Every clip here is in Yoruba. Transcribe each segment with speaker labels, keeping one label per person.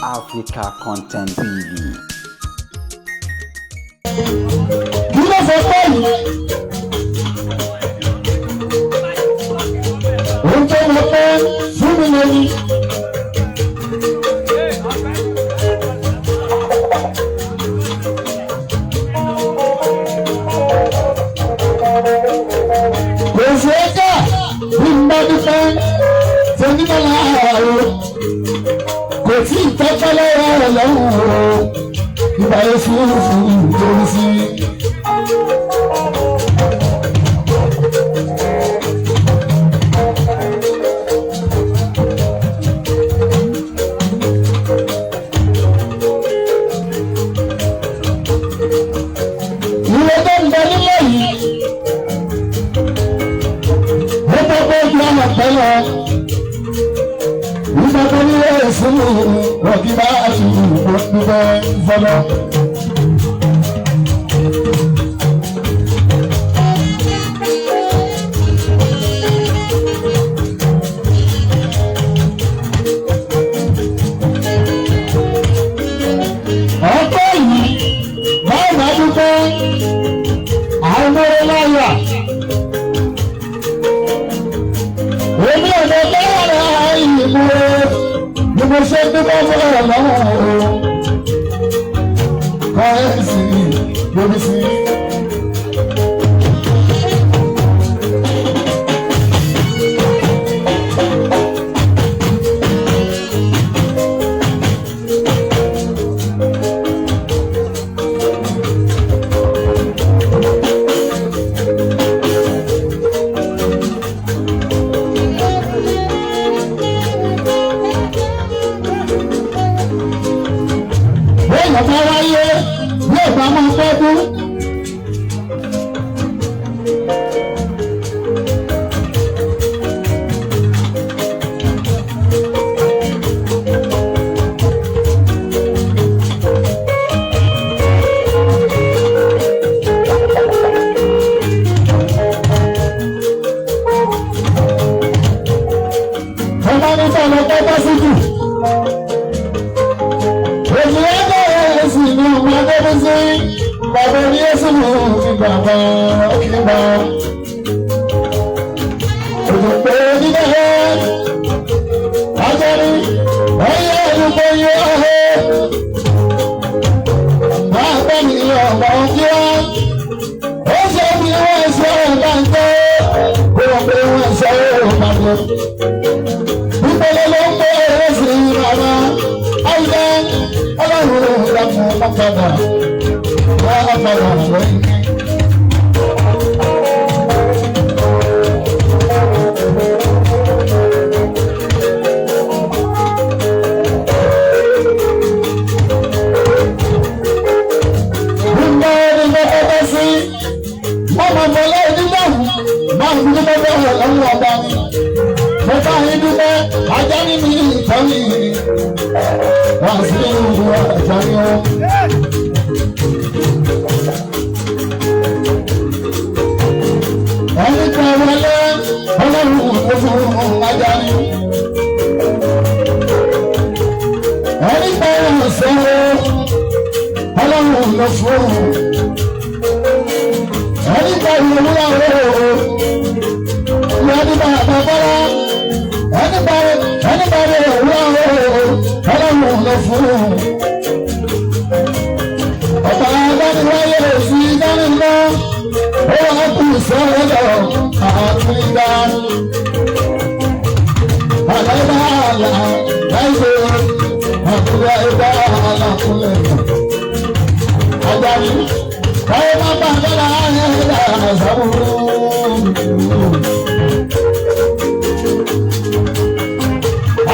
Speaker 1: Africa Content TV.
Speaker 2: Dúró sọ pé ohun tó mọ pé fún mi lórí. Kò sí ẹ̀ka bí n bá dúpẹ́ fúnnímọ̀lá àárọ̀ kò tí ì tọ́pẹ́ lọ́wọ́ rẹ̀ lọ́wọ́ ìgbà yẹn fún ìtòrí sí. Ìwé tó ń bẹ nílẹ̀ yìí ó tọ́pẹ́ ju ọmọ pẹ́ lọ. Nígbà tó ní èsì ọ̀gí bá àṣìlú ìgbẹ́ fọlọ́. Ọ̀pọ̀ yìí báwo bá dúpẹ́ àwọn ọmọ láyà. Èmi ọ̀dọ́ bẹ́ẹ̀ ìlú ni mo ṣe dúpẹ́ fún ọ̀rọ̀ lọ́wọ́ kọ́rẹ́ǹsì lórí sí. Bàbá wáyé yóò bá máa fọ́dún. Ọba ní sọ̀rọ̀ pẹ́pẹ́ sí jù. Bàbá ní ẹ̀sìn mú ní bàbá kíbà. Òdòdó nílẹ̀ ajẹ́rí ẹ̀yẹ ìdúgbò yóò hẹ́. Bàbá mi ọ̀gbà ọjọ́ ó ṣe bí wọ́n ṣe ọ̀gbà ń tẹ́ kó wọ́n pé wọ́n ṣe ọ̀gbà ń tẹ́. Ìpele ló ń gbé ẹ̀sìn bàbá ayé ọlọ́run ìdààmú ọ̀kadà. Ẹni kan wọlé ọlọ́run kò fún ajáni. Ẹni kan wọ̀ sẹ́wọ́ ọlọ́run lọ fún. Ẹni kan wọ̀ wúlò ìyáni bá àbábọ́lá. Ẹni kan wọ̀ wúlò ọlọ́run lọ fún. Ọ̀pọ̀ adániwáyé lè fi dání lọ. Ó wá kú sọ́wọ́ lọ àtúndá. Àlàyé àlà láìpẹ́ àkúrẹ́ ẹgbẹ́ àlàkúnlẹ̀. Àjàní káyọ̀ má bà bẹ́lá ẹ̀dá àṣàbùrù.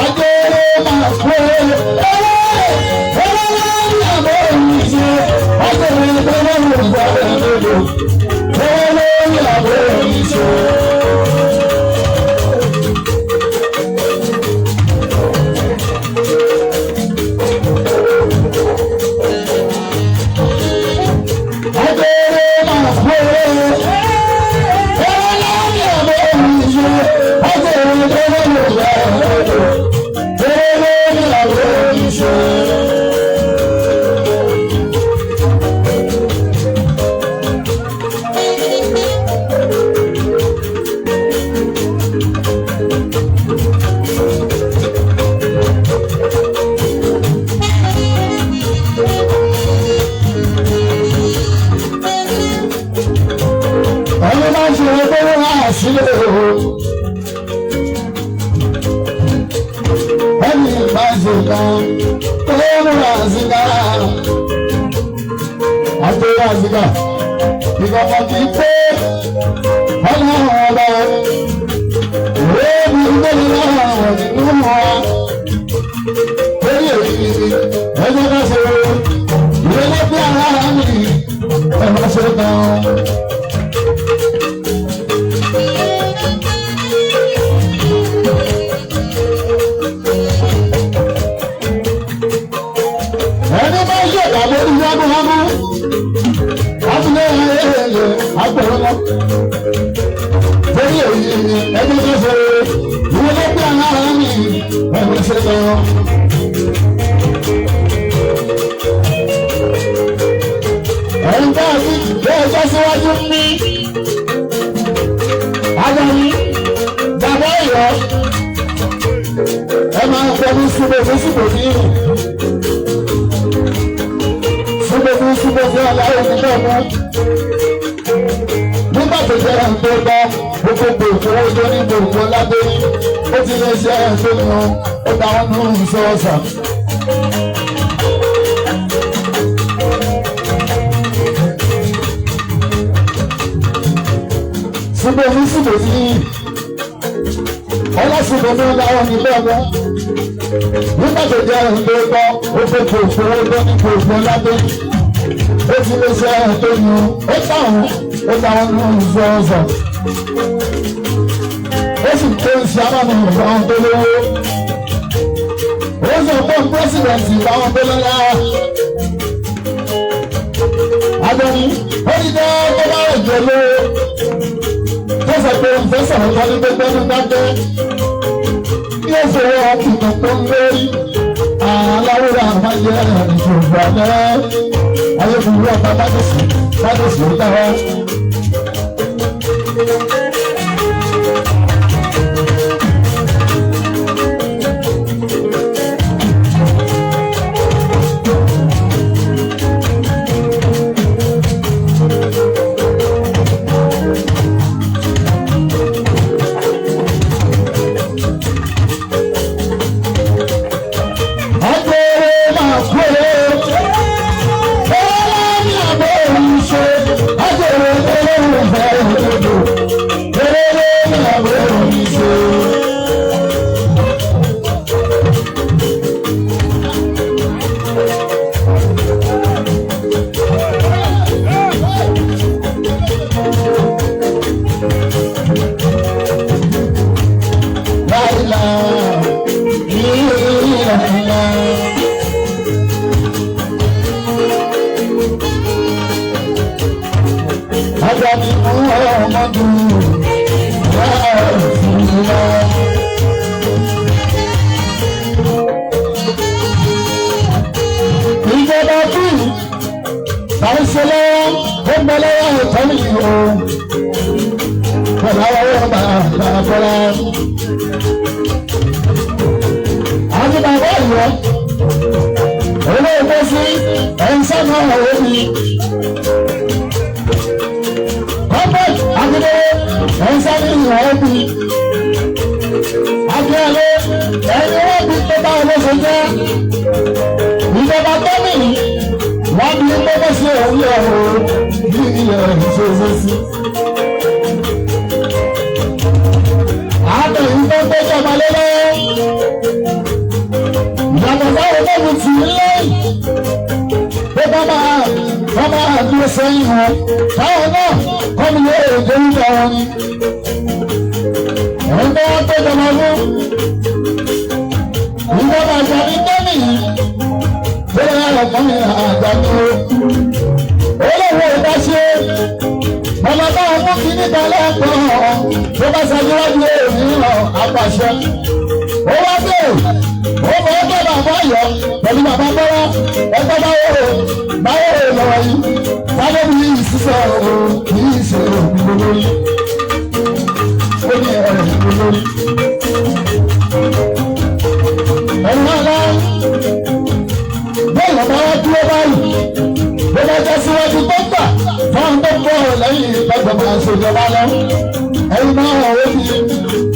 Speaker 2: Ajẹ́rẹ́ máa kú Ṣé máa ṣe kan tó mú àzìká àtẹ̀wé àzìká ìkọ̀kọ̀ kì í pé ọlọ́run ọba ìwé mi gbẹ́ni náà wọ̀ nínú wa lórí èyí ẹjọ́ ká ṣe ìwé lẹ́gbẹ́ ara mi ẹ̀rọ ṣe kan. ẹni máa ń ṣèkà lórí wágúwágú àtúndé ẹyẹ àgbẹ̀rẹ̀ lọ. torí èyí ẹni tó ṣe ìwé lẹ́gbẹ́ ara mi ẹ̀rọ ṣe kan. ẹ̀yin bá mi bẹ́ẹ̀ jẹ́ síwájú ní agbẹ̀mí bàbá ìyọ́ ẹ máa ń fẹ́ ní súnmọ́ ní súnmọ́ ní ìrìn. Súnmọ́ fún aláwọ̀ nígbà mú. Nígbà tó jẹ́ ẹ̀ńtó gbọ́, gbogbo ìfowó tó ní gbogbo lábẹ́ ní. Ó ti lè ṣe ẹ̀ńtó yan, ó ta wọn nù ìṣọ́ọ̀ṣà. Súnmọ́ ní súnmọ́ sí yìí. Ọlọ́sùnmọ́ ní aláwọ̀ nígbà mú. Nígbà tó jẹ́ ẹ̀ńtó gbọ́, gbogbo ìfowó tó ní gbogbo lábẹ́ ní. Ó ti lè ṣe ẹ̀tọ́ yìí, ó táwọn ní ìfọ̀ọ̀sọ̀. Ó sì tó ìṣe àbámu ìfọ̀hún tó lówó. Ó sọ pé pírẹ́sìdẹ̀ntì ìfọ̀hún tó lọ́lá. Adọ́ni, ó ti dẹ́ tó bá rẹ̀ jẹ́ lówó. Tó sọ pé ìfẹ́ sọ̀rọ̀ kan ní gbẹgbẹ́ ní dákẹ́. Yóò fowó ọkùnrin tó ń lórí. Aláwòrán àmájẹ́ ìṣòfò àná. Ayé fún ìwé ọ̀pá bádẹ́sì ó dáwọ́.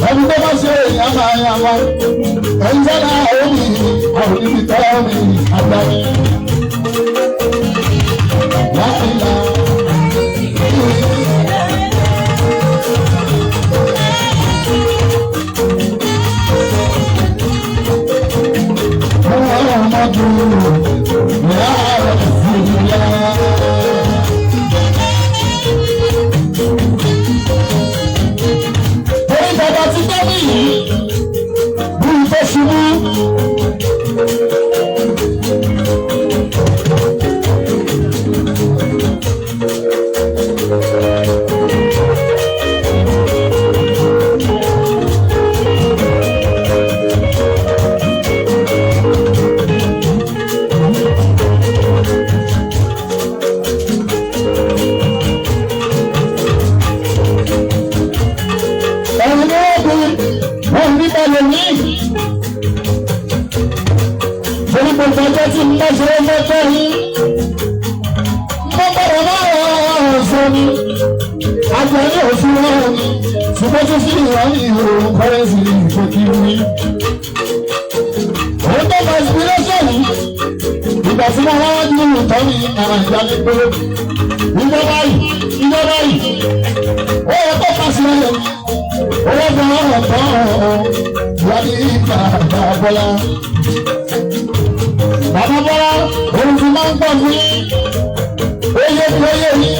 Speaker 2: Ẹni tó bá ṣe èèyàn máa yan wọn, ẹni tó náà ó bì í. àwọn níbi tọ́ mi àgbáyé. Láìla. Muhammadu ya Rasulullah. Orí bàbá ti tọ́ mi yìí, bí ìfẹ́ ṣubú. Ọjọ́ tí mo ṣe mọ́tò yìí, mo bọ̀rọ̀ náà sọ ni, àjọyọ̀ òfin wọn ni, ṣùgbọ́n tó fi ìwà ní ìhòòhò kọ́rẹ́sì ìfòkìrì. Òun tó bá inspiration yìí, ìgbà tí wọ́n wá ní ìtọ́ ní àwọn ìjáde pé ìjọ báyìí, ó yẹ kó pàṣẹ rẹ̀, owó gan ọ̀tọ̀ ìyá ní ìgbà àbọ̀lá. Bàbá Bọ́lá, òun ti máa ń gbọ́ fún yín. Oyè kò yé mi.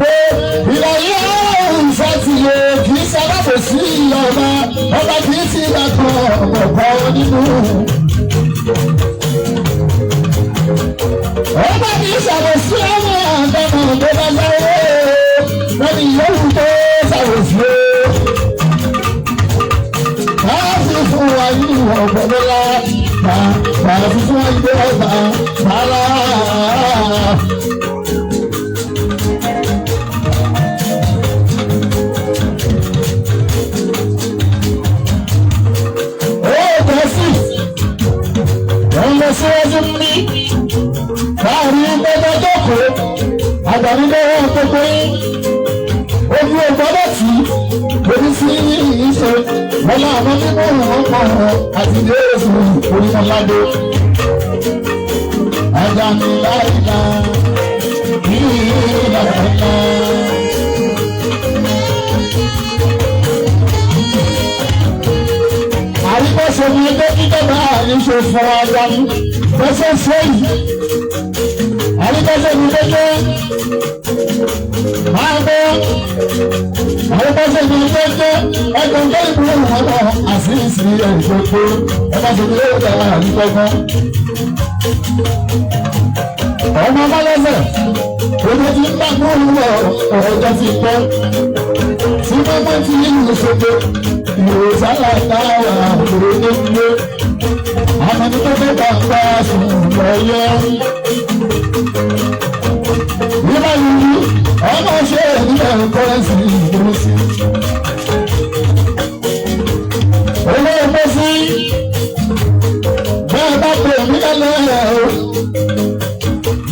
Speaker 2: Pé ìlàyé ìfẹ́ ti yé kì í sábàbò sí ọba. Ọba kì í ti dàgbọ́ ọ̀pọ̀ nínú. Ọba kì í ṣàbòsí ọmọ àgbọ̀nà tó bá sáré. Lẹ́ni yòówù tó ṣàbòsí o. Káàsì fún wa ní ọ̀gbọ̀nlá. Bàbá fún ìgbé ọba bàálà. Ó tẹ̀sí, wọ́n lọ síwájú ní láàrin gbọ́dọ̀ jókòó, àgbànílẹ̀ gbogbo yín. Ojú ọgbọ́dọ̀ tí orí sí ìṣe wọ́n láwọn nínú ọkọ̀ àti ilé èsì onímọ̀ládé. Àjàní láìla ìlànà. Àríkọ́sọ̀ ni ẹgbẹ́ kíkọ́ba àríṣe fún Àjàní fẹsẹ̀ sẹ́yìn. Àríkọ́sọ̀ ni ẹgbẹ́ máa gbọ́. Àríkọ́sọ̀ ni ẹgbẹ́ ẹgbẹ́ tó ìbúrò wọn lọ àṣìṣì ẹ̀ṣọ́kọ́ ẹgbẹ́ tó ìbúrò wọn lọ àríkọ́gbọ́n. Ọmọ Bálẹ́sẹ̀, ojú ti ń bá gbóòrò ọ̀rọ̀jọ́ ti pẹ́. Tí mọ́mọ́ ti ní ìṣòro, ìròsà látara òṣèré ní ilé. Àwọn ẹni tó fẹ́ bá gbá sùn lọ́yẹ́. Nígbà yìí, ọmọ ṣe ìdílé kọ́rẹ́sì ìdúró sí. Owó ẹgbẹ́ sí, bẹ́ẹ̀ bá pè mí lẹ́lẹ́ o.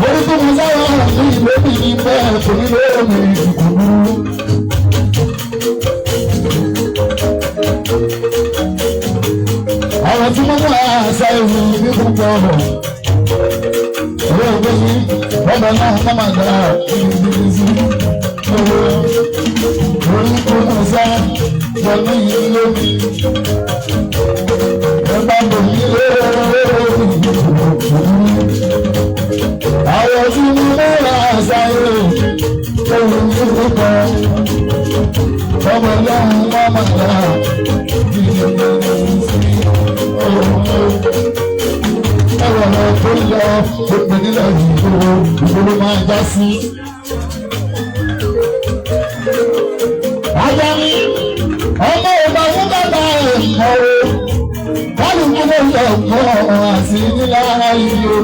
Speaker 2: Orí tó mú sáwọn ní ìlú bí i bẹ́ẹ̀ kò ní lóòmì ìdìkùnú. Àwọn tí wọ́n mú àṣà ìwé ní gbogbo ọ̀nà. Owó ẹgbẹ́ sí, ọ̀nà náà má máa dá ìdílé sí. Orí tó mú sá pẹ̀lú ìlú mi. Ẹgbẹ́ bò ní lóòmì ìdìkùnú. Àwọn tí mo múra àṣàyè ohun gbogbo kan ọmọ ọlọ́run wọ́n máa dá ìdílé sí ẹwà lọ tó lọ gbogbo nílẹ̀ ìgboro máa já sí. Àjàní ọmọ ọba fún bàbá ẹ̀ kọ̀wé kálukú ló lọ kọ́ àti nílára yìí o.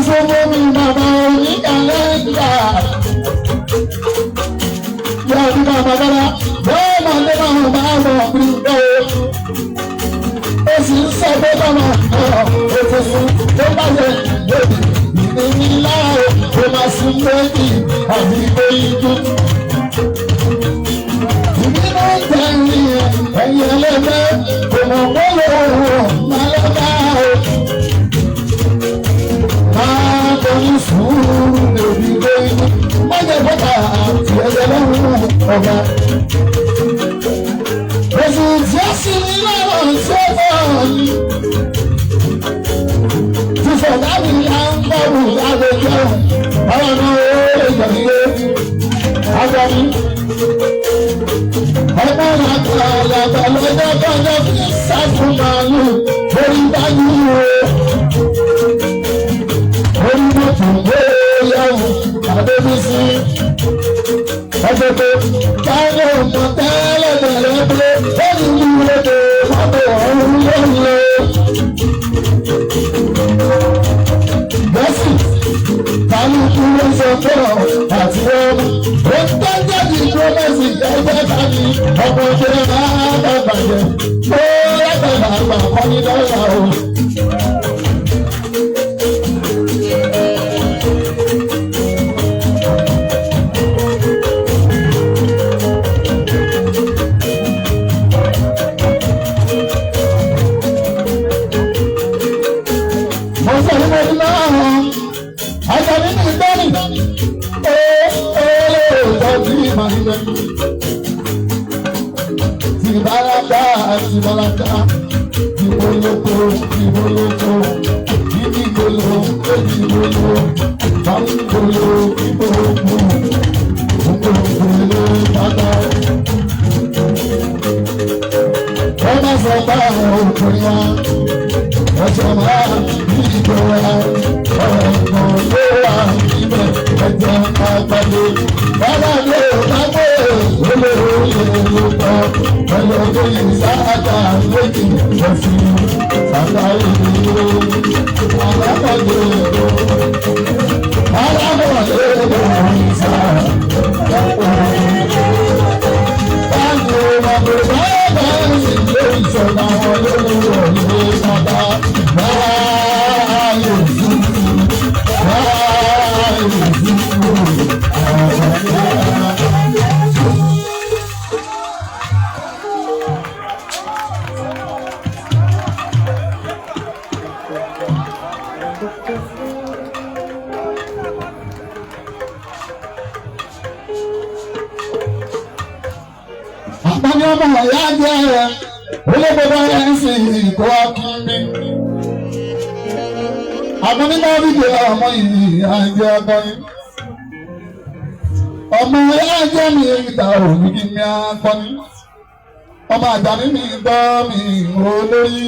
Speaker 2: Sọ́mọ́mí bàbá oníkàlẹ́ńdà. Yóò ní bàbá bàbá, yóò máa lé bàbá bàbá ọ̀gbìn bẹ́ẹ̀. Ó sì ń sọ pé bọ́mọ ètò sùn tó bá yẹ lòdì ìní ńlá o máa sún méjì àbí méjì. Ìbínú tẹ̀lé ẹ̀yìn ẹlẹ́gbẹ́ kò mọ̀ wọ́lọ́ máa lọ́dá o. Máa bọ̀ní sùúrù lòdì méjì. Má jẹ́ bọ́tà àti ẹ̀yẹ lọ́rùn ọ̀gá. Èsì tí ó sì ní lọ́rọ̀ tí ó bọ̀ ní. Ti sọ̀dá mi á ń bọ̀rù lágbèjọ́. Ọ̀rọ̀ náà ó lè jẹ̀ nílé. Àjọ mi. Ọmọ làkà làkà lọ́jọ́ kọjọ́ kí sáfù màálù orí báyìí o. Orí mọ̀tò gbé yẹ̀wò Adébísí. Ọjọ́ tó káyọ̀ mọ̀ tẹ́lẹ̀ bẹ̀rẹ̀ pé lẹ́yìn ní ìrètò mọ́tò ọ̀hún lóye. Bẹ́sì kálukú ló sọ fún ọ àti ọmọ. Ó ń tọ́jú diplomacy ẹgbẹ́ tani ọmọdé máa bá bàjẹ́. Ó lẹ́gbẹ̀ẹ́ àgbà kọ́ni lọ́la o. Tìbọ̀làkà ìbòlòpò ìbòlòpò ìdìbòlò ìdìbòlò báńgòlò ìbòlòpò ìbòlòpò bàtà. Wọ́n máa sọ bá àwọn òkùnrin wa, ọjọ́ máa ní ìjọba ọ̀gbọ̀n ló wà níbẹ̀ ẹ̀jẹ̀ àgbàdo. Bàbá mi ò bá gbé olóòye ló tọ́. Ọlọ́dún yìí sáàtà lókè lọ́sí sàtàrí ìlú alábọ̀dé ìlú alábọ̀dé ìlú ìsà ọ̀pọ̀. Báwo ọmọdé bá sì lé ìṣọ̀lá wọn lórí ọ̀lẹ́ bàbá báyìí sí báyìí sí ọmọ ọ̀yá jẹ́ ẹ̀ olóògbé ẹ̀ ń sìn ìkó akínbí. Àmọ́ nínú orílẹ̀ ọmọ ìlú àjẹ́ akọrin. Ọmọ ọ̀yá jẹ́ mi ìta òní kí mi akọrin. Ọmọ àjàní mi gbọ́ mi olórí.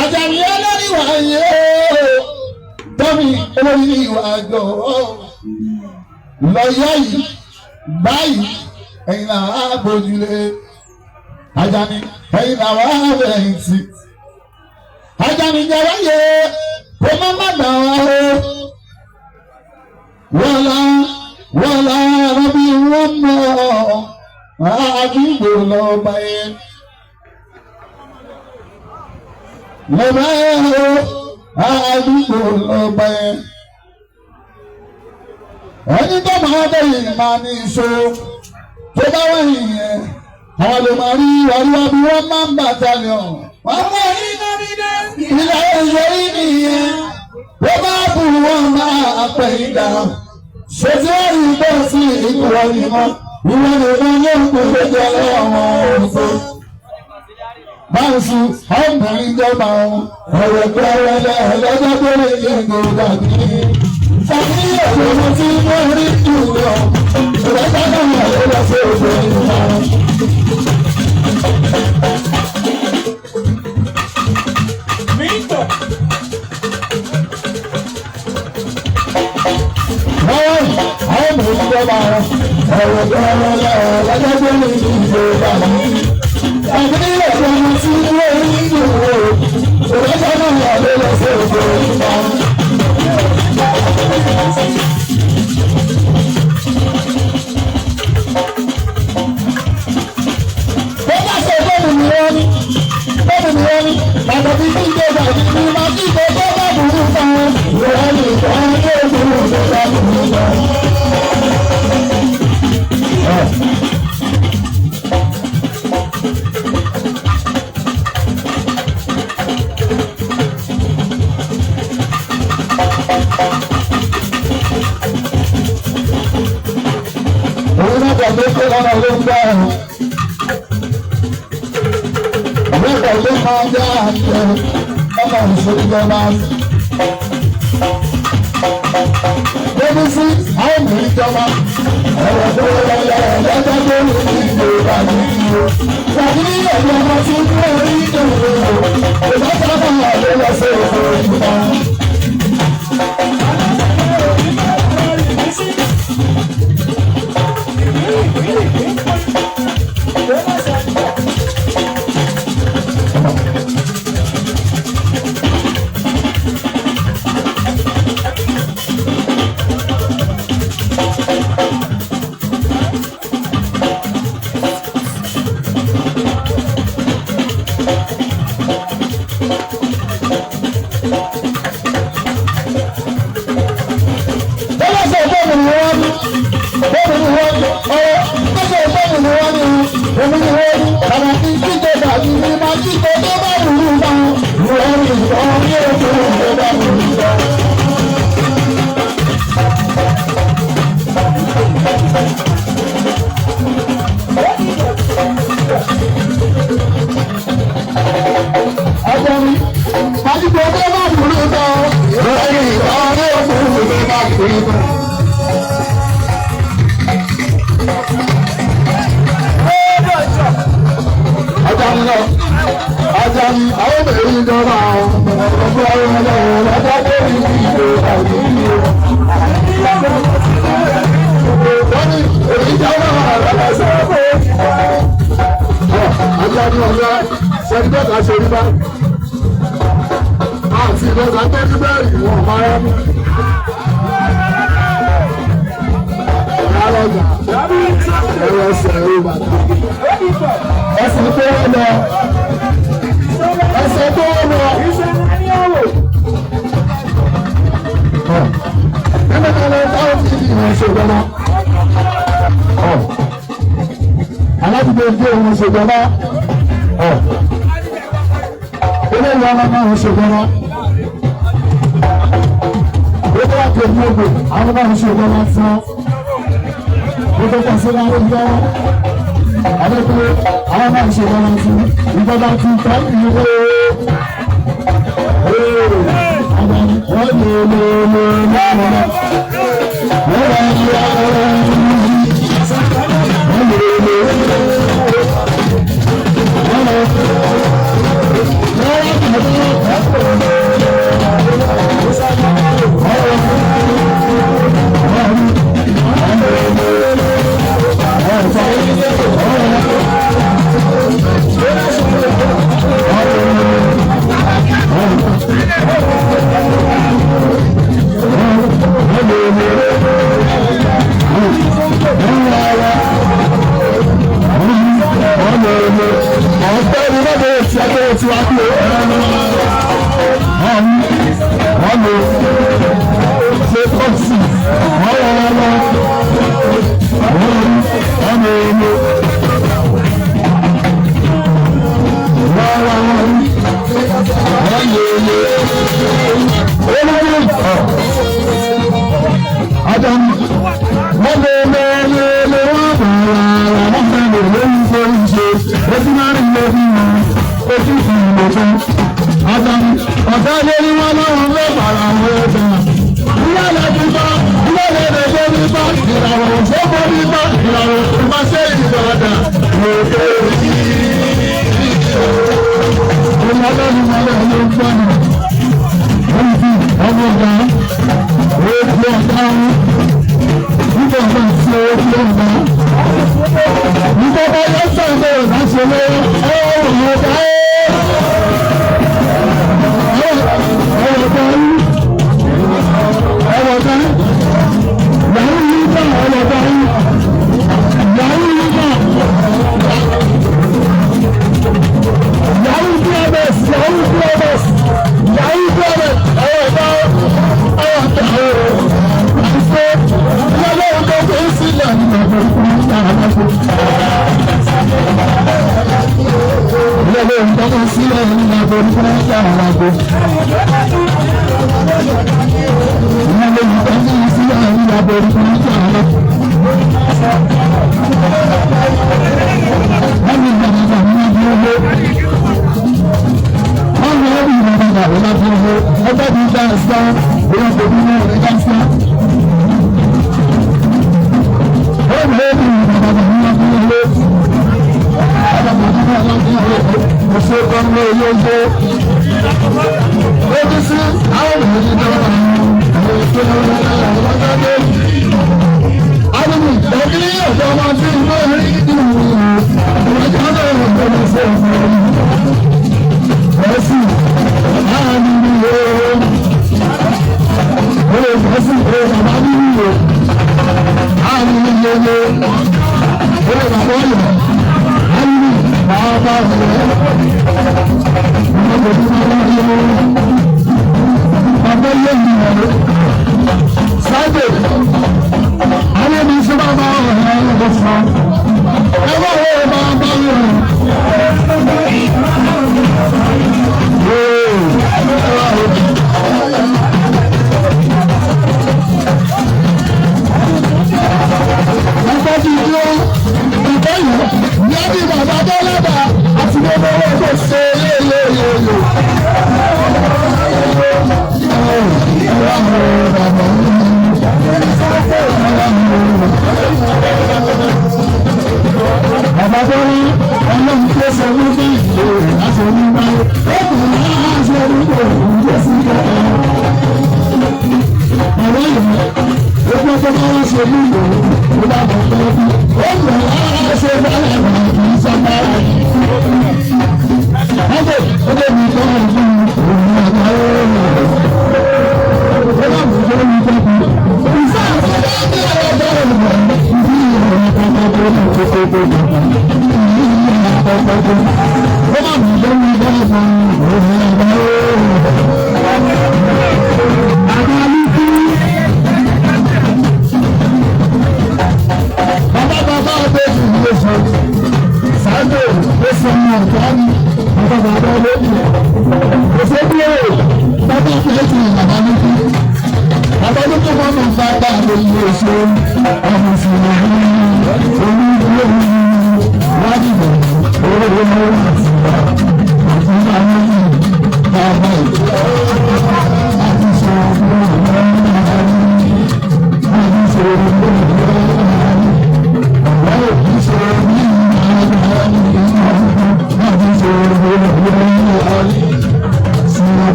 Speaker 2: Àjàní olórí wà yé tọ́mi olórí ìwà àjọ. Lọ́yọ̀ yìí báyìí. Ẹ̀yin là á bójúlé Àjàní ẹ̀yin là wá bẹ̀yìn sí. Àjàní jẹ́ wáyé kó má má dà wá o. Wọ́lá rọ́bì wọ́n mọ̀ àdúgbò lọ́ba yẹn. Lọ́ba yẹn o àdúgbò lọ́ba yẹn. Ẹni tó máa bẹ̀yìn máa ní ìṣòro. Tó bá wẹ̀yìn yẹn, àwọn lè máa rí wàlúwà bí wọ́n máa ń bàtàlíọ̀n. Wọ́n mọ̀ ní dọ́mídẹ́ǹsì. Ilé ẹ̀yẹ yìí nìyẹn. Tó bá bù wọ́n máa pẹ̀ ìdá. Ṣètì wọ́n rí bẹ́ẹ̀ sí ìkúrọ̀ nìmọ̀. Ìwọ́n lè máa ní òkú lójú ọlọ́wọ́ òfò. Báńsù ọ̀gbìn ìjọba ọ̀rọ̀ gbẹ́rẹ́lẹ́ lọ́jọ́ tó lè yẹ gbòógà bí. Tàbí òṣèlú tí wọ́n rí jù lọ. Ìrẹ́pẹ́ náà ló lọ sí òṣèlú ìgbà. Àwọn ọmọ ìjọba ọ̀rọ̀ gbẹ́rẹ́lẹ́ lọ́jọ́ tó lè yẹ gbòógà bí. Tàbí òṣèlú tí wọ́n rí jù lọ. Ìrẹ́pẹ́ náà ló lọ sí òṣèlú ìgbà. Bọ́lá ṣe bọ́ọ̀lù ni wọ́n ní. ṣe lọ́nà ló ń bọ̀. Ìwé ìkọ̀lé máa ń jẹ́ àjẹ ọmọ ìṣèjọba. Débi sí àwọn obìnrin ìjọba. Ẹ̀rọ tó lọ́yọ̀ lọ́jọ́ tó lè ní ìjọba yìí o. Tàbí ẹ̀rọ ọmọ tí ń kúrò ní ìjọba o. Ìjọba náà ló lọ sí òfin ìjọba.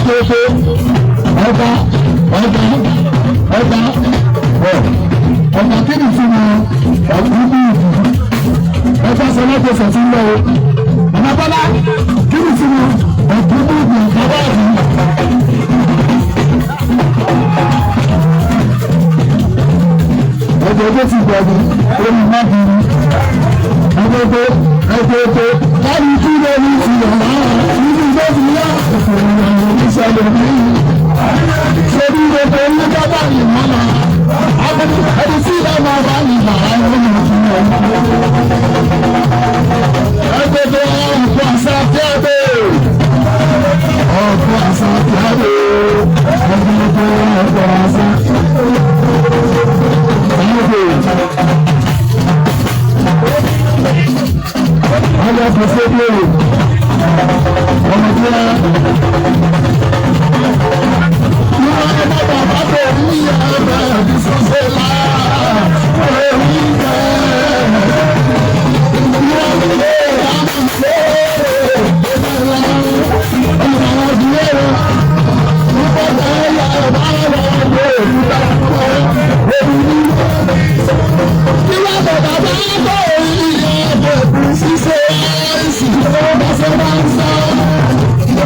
Speaker 2: alágbègbè ọba ọba kí ni fún mi ọdún bí ìdí ọba sọ lọ́pọ̀ sọ̀tún lọ o ọba bọ́lá kí ni fún mi ọdún bí ìdí ọba ìdí. Ọjọ́ ti gbọ̀dọ̀ omi má bí mi. Ẹgbẹ́ láti kí lórí ti ọ̀la nínú ìgbẹ́ ti yá òfin ìrìn ìṣẹ̀lẹ̀ mi. Ṣébí gbogbo ní bábà yìí mọ́nà. Ẹni tí ìlà máa bá yìí bàbá yóò mọ̀ fún ọ. Ẹgbẹ́ ọ̀pọ̀ àṣà tí a dé. Ọ̀pọ̀ àṣà tí a dé. Ẹgbẹ́ ọ̀pọ̀ àṣà. Ọmọ pèsè bèrè ọmọ tí a ní wọn bá bàbá tó ní ẹgbẹ́ ìdísọ́sẹ́ láà orí bẹ́ẹ̀ ní wọn lè dáhùn sí ìdílé ọmọ àwọn ìdílé rẹ nípa ìdáyà ọba ọba ọgbẹ òkúta orí ní. Ìwà bàbá bá bọ̀ orí ẹgbẹ́ ṣíṣe àìsí ọba sọ́ba ń sọ.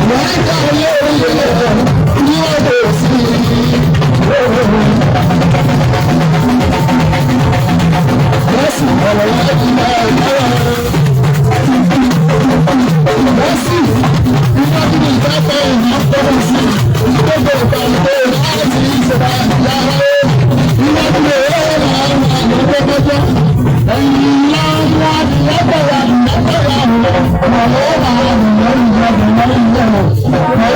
Speaker 2: Wọ́n ká lórí ẹ̀ ní ọ̀dọ̀ sí Bẹ́sì ọ̀rọ̀ láti máa yára. Bẹ́sì ìwádìí ní ìdájọ́ ìyá tọ́lá sí gbogbo ìpàdé láti ìṣẹ̀dá yára. Ìwádìí rẹ̀ àwọn àgbẹ̀gbẹ̀jọ́. Ẹ̀yin ńlá wọn lọ́gbọ̀wá lọ́gbọ̀wá ọ̀rọ̀ wà lórí ìjọba lórí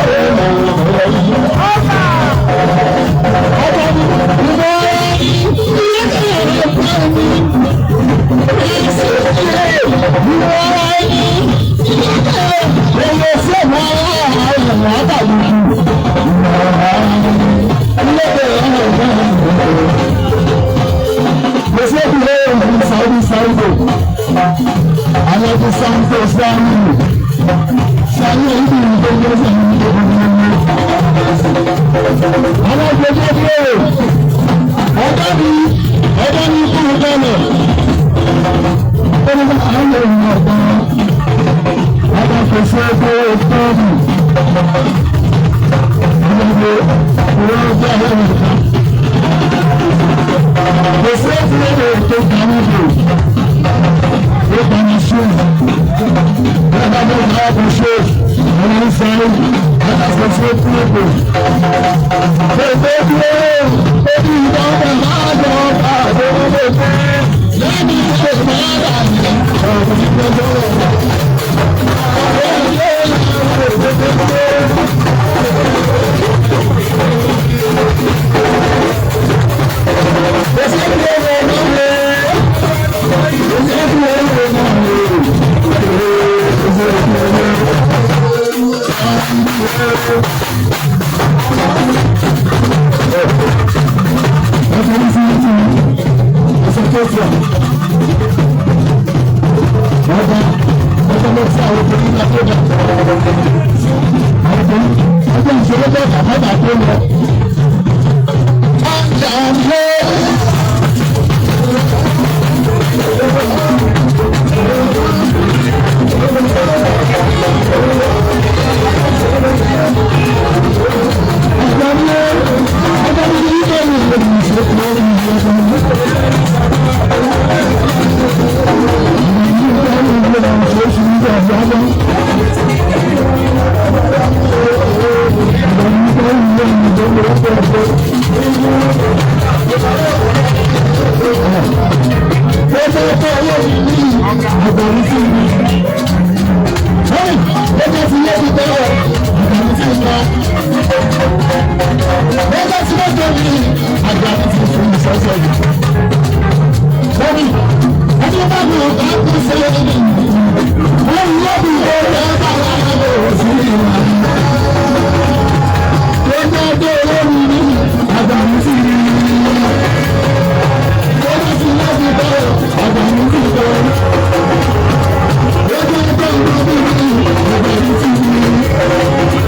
Speaker 3: Thank you.